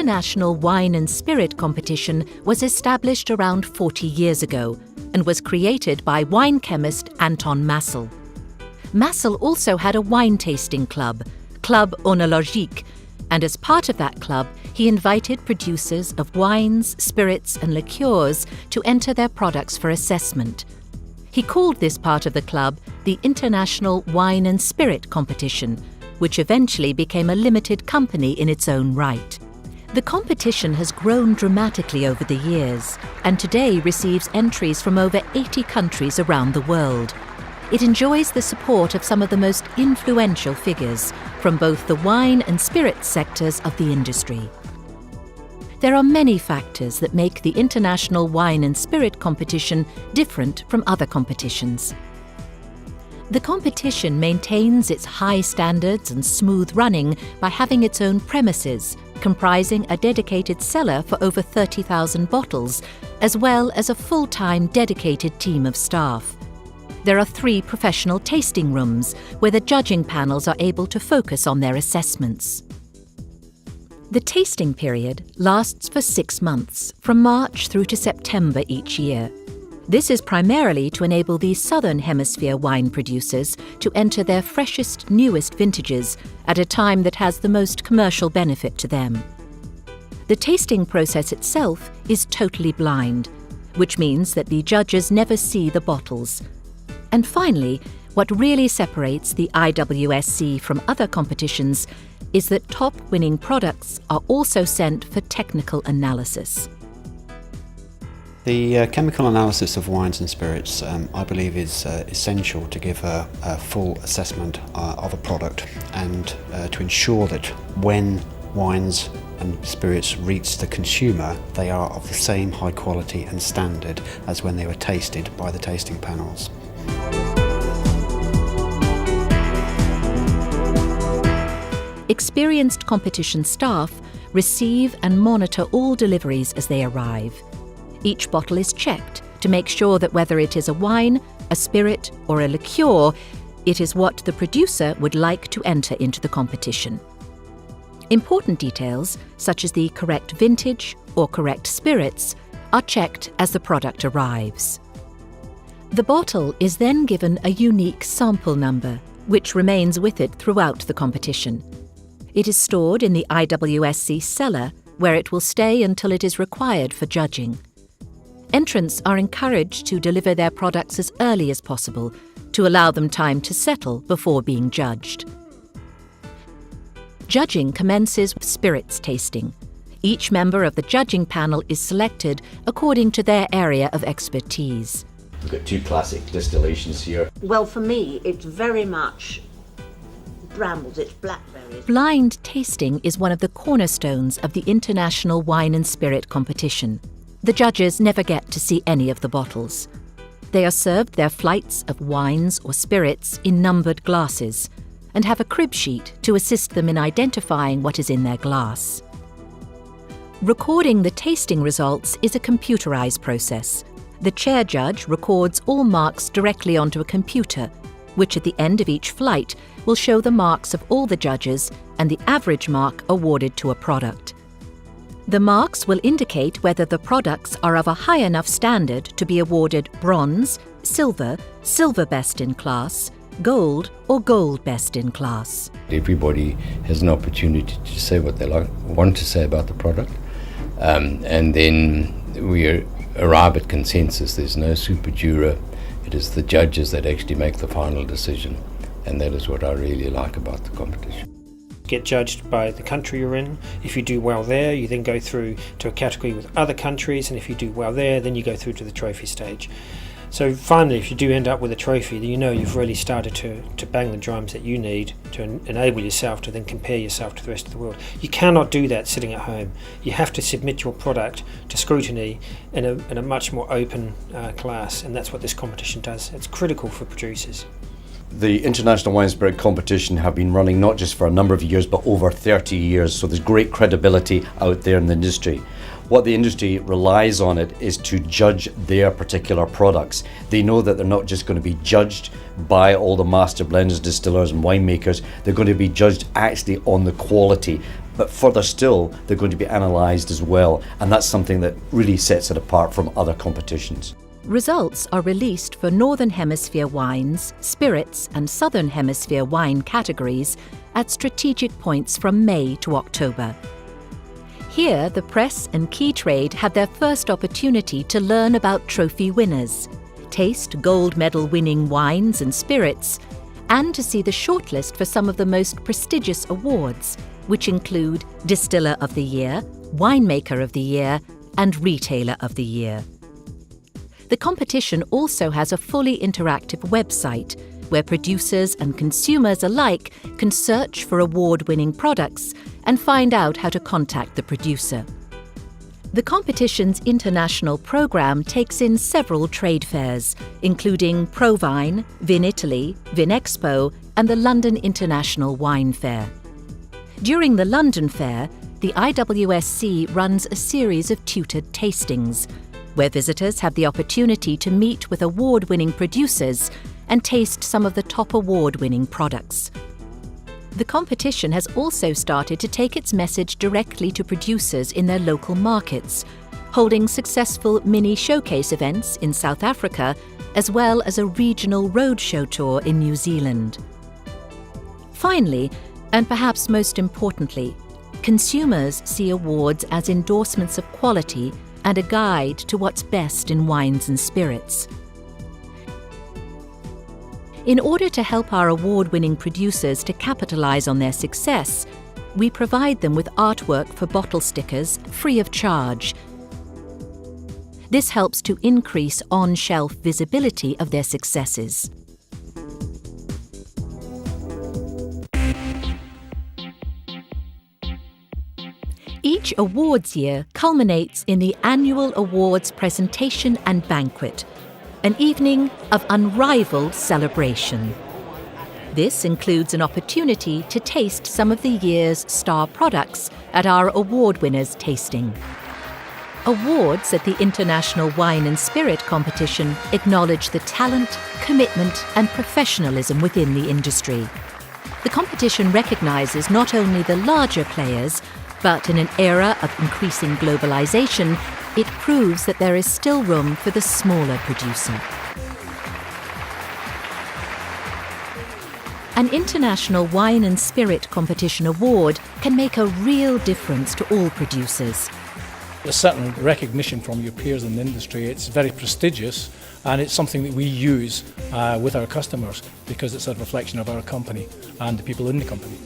International Wine and Spirit Competition was established around 40 years ago and was created by wine chemist Anton Massel. Massel also had a wine tasting club, Club Oenologique, and as part of that club, he invited producers of wines, spirits and liqueurs to enter their products for assessment. He called this part of the club the International Wine and Spirit Competition, which eventually became a limited company in its own right. The competition has grown dramatically over the years and today receives entries from over 80 countries around the world. It enjoys the support of some of the most influential figures from both the wine and spirits sectors of the industry. There are many factors that make the International Wine and Spirit Competition different from other competitions. The competition maintains its high standards and smooth running by having its own premises, comprising a dedicated cellar for over 30,000 bottles, as well as a full-time dedicated team of staff. There are 3 professional tasting rooms where the judging panels are able to focus on their assessments. The tasting period lasts for 6 months, from March through to September each year. This is primarily to enable the Southern Hemisphere wine producers to enter their freshest, newest vintages at a time that has the most commercial benefit to them. The tasting process itself is totally blind, which means that the judges never see the bottles. And finally, what really separates the IWSC from other competitions is that top winning products are also sent for technical analysis. The chemical analysis of wines and spirits, I believe, is essential to give a full assessment of a product and to ensure that when wines and spirits reach the consumer, they are of the same high quality and standard as when they were tasted by the tasting panels. Experienced competition staff receive and monitor all deliveries as they arrive. Each bottle is checked to make sure that whether it is a wine, a spirit or a liqueur, it is what the producer would like to enter into the competition. Important details, such as the correct vintage or correct spirits, are checked as the product arrives. The bottle is then given a unique sample number, which remains with it throughout the competition. It is stored in the IWSC cellar, where it will stay until it is required for judging. Entrants are encouraged to deliver their products as early as possible to allow them time to settle before being judged. Judging commences with spirits tasting. Each member of the judging panel is selected according to their area of expertise. We've got 2 classic distillations here. Well, for me, it's very much brambles, it's blackberries. Blind tasting is one of the cornerstones of the International Wine and Spirit Competition. The judges never get to see any of the bottles. They are served their flights of wines or spirits in numbered glasses and have a crib sheet to assist them in identifying what is in their glass. Recording the tasting results is a computerized process. The chair judge records all marks directly onto a computer, which at the end of each flight will show the marks of all the judges and the average mark awarded to a product. The marks will indicate whether the products are of a high enough standard to be awarded bronze, silver, silver best in class, gold or gold best in class. Everybody has an opportunity to say what they want to say about the product, and then we arrive at consensus. There's no super juror. It is the judges that actually make the final decision, and that is what I really like about the competition. Get judged by the country you're in. If you do well there, you then go through to a category with other countries, and if you do well there, then you go through to the trophy stage. So finally, if you do end up with a trophy, then you know you've really started to bang the drums that you need to enable yourself to then compare yourself to the rest of the world. You cannot do that sitting at home. You have to submit your product to scrutiny in a much more open class, and that's what this competition does. It's critical for producers. The International Wine and Spirit Competition have been running not just for a number of years but over 30 years, so there's great credibility out there in the industry. What the industry relies on it is to judge their particular products. They know that they're not just going to be judged by all the master blenders, distillers and winemakers. They're going to be judged actually on the quality but further still, they're going to be analysed as well, and that's something that really sets it apart from other competitions. Results are released for Northern Hemisphere wines, spirits and Southern Hemisphere wine categories at strategic points from May to October. Here, the press and key trade have their first opportunity to learn about trophy winners, taste gold medal winning wines and spirits, and to see the shortlist for some of the most prestigious awards, which include Distiller of the Year, Winemaker of the Year, and Retailer of the Year. The competition also has a fully interactive website where producers and consumers alike can search for award-winning products and find out how to contact the producer. The competition's international programme takes in several trade fairs, including ProVine, VinItaly, VinExpo, and the London International Wine Fair. During the London Fair, the IWSC runs a series of tutored tastings, where visitors have the opportunity to meet with award-winning producers and taste some of the top award-winning products. The competition has also started to take its message directly to producers in their local markets, holding successful mini showcase events in South Africa, as well as a regional roadshow tour in New Zealand. Finally, and perhaps most importantly, consumers see awards as endorsements of quality and a guide to what's best in wines and spirits. In order to help our award-winning producers to capitalise on their success, we provide them with artwork for bottle stickers free of charge. This helps to increase on-shelf visibility of their successes. Each awards year culminates in the annual awards presentation and banquet, an evening of unrivaled celebration. This includes an opportunity to taste some of the year's star products at our award winners' tasting. Awards at the International Wine and Spirit Competition acknowledge the talent, commitment and professionalism within the industry. The competition recognises not only the larger players, but in an era of increasing globalisation, it proves that there is still room for the smaller producer. An International Wine and Spirit Competition award can make a real difference to all producers. There's certain recognition from your peers in the industry. It's very prestigious, and it's something that we use with our customers because it's a reflection of our company and the people in the company.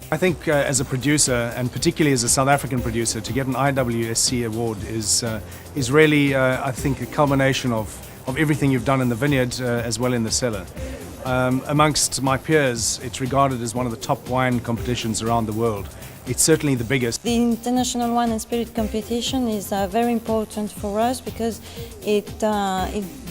I think as a producer, and particularly as a South African producer, to get an IWSC award is really, I think, a culmination of everything you've done in the vineyard as well in the cellar. Amongst my peers, it's regarded as one of the top wine competitions around the world. It's certainly the biggest. The International Wine and Spirit Competition is very important for us because it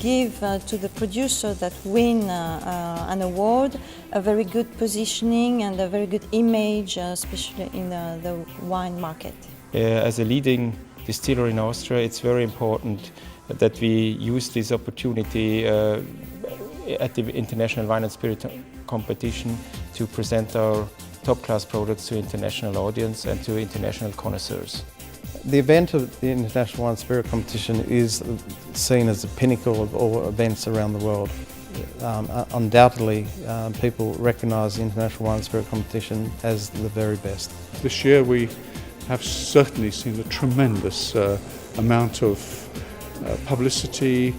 gives to the producer that win an award a very good positioning and a very good image, especially in the wine market. As a leading distiller in Austria, it's very important that we use this opportunity at the International Wine and Spirit Competition to present our top-class products to international audience and to international connoisseurs. The event of the International Wine and Spirit Competition is seen as the pinnacle of all events around the world. Undoubtedly, people recognise the International Wine and Spirit Competition as the very best. This year we have certainly seen a tremendous amount of publicity,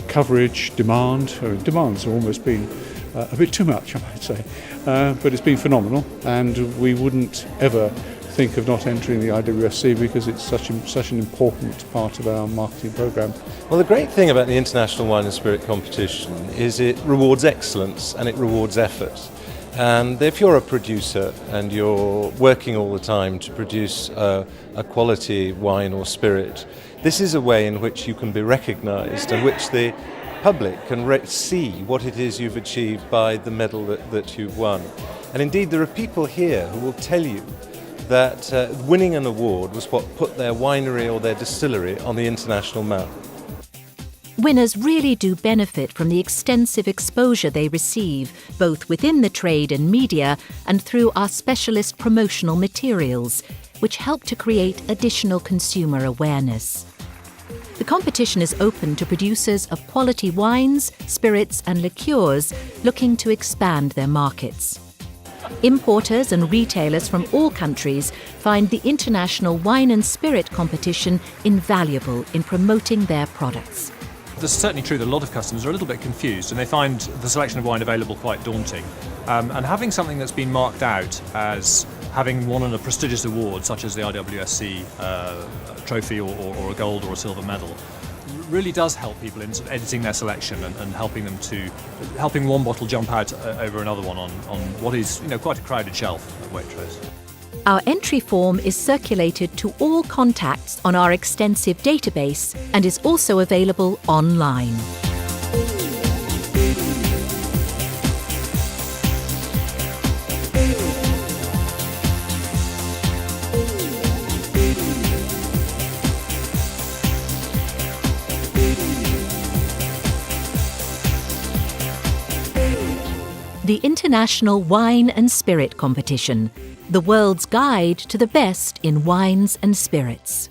coverage, demand. Demand's almost been a bit too much, I might say, but it's been phenomenal, and we wouldn't ever think of not entering the IWSC because it's such an important part of our marketing programme. Well, the great thing about the International Wine and Spirit Competition is it rewards excellence and it rewards effort. And if you're a producer and you're working all the time to produce a quality wine or spirit, this is a way in which you can be recognised and which the public can see what it is you've achieved by the medal that you've won. And indeed, there are people here who will tell you that winning an award was what put their winery or their distillery on the international map. Winners really do benefit from the extensive exposure they receive, both within the trade and media and through our specialist promotional materials, which help to create additional consumer awareness. The competition is open to producers of quality wines, spirits and liqueurs looking to expand their markets. Importers and retailers from all countries find the International Wine and Spirit Competition invaluable in promoting their products. It's certainly true that a lot of customers are a little bit confused and they find the selection of wine available quite daunting. And having something that's been marked out as having won a prestigious award, such as the IWSC trophy or a gold or a silver medal, really does help people in sort of editing their selection and helping one bottle jump out over another one on what is quite a crowded shelf at Waitrose. Our entry form is circulated to all contacts on our extensive database and is also available online. The International Wine and Spirit Competition, the world's guide to the best in wines and spirits.